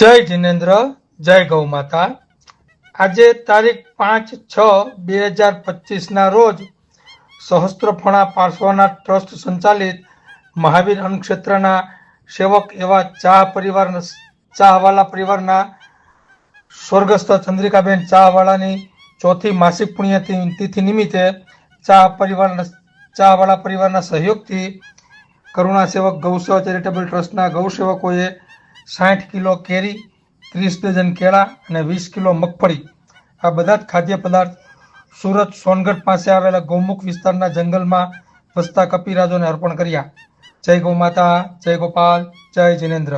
જય જિનેન્દ્ર, જય ગૌ માતા। આજે તારીખ 5/6/2025 રોજ સહસ્ત્રફણા પાર્શ્વનાથ ટ્રસ્ટ સંચાલિત મહાવીર અન્નક્ષેત્રના સેવક એવા ચાહવાલા પરિવારના સ્વર્ગસ્થ ચંદ્રિકાબેન ચાહવાલાની ચોથી માસિક પુણ્યતિથિ નિમિત્તે ચાહવાલા પરિવારના સહયોગથી કરુણા સેવક ગૌસેવા ચેરિટેબલ ટ્રસ્ટના ગૌસેવકોએ 60 કિલો કેરી, 30 ડઝન કેળા અને 20 કિલો મગફળી આ બધા જ ખાદ્ય પદાર્થ સુરત સોનગઢ પાસે આવેલા ગૌમુખ વિસ્તારના જંગલમાં વસતા કપિરાજોને અર્પણ કર્યા। જય ગૌ માતા, જય ગોપાલ, જય જિનેન્દ્ર।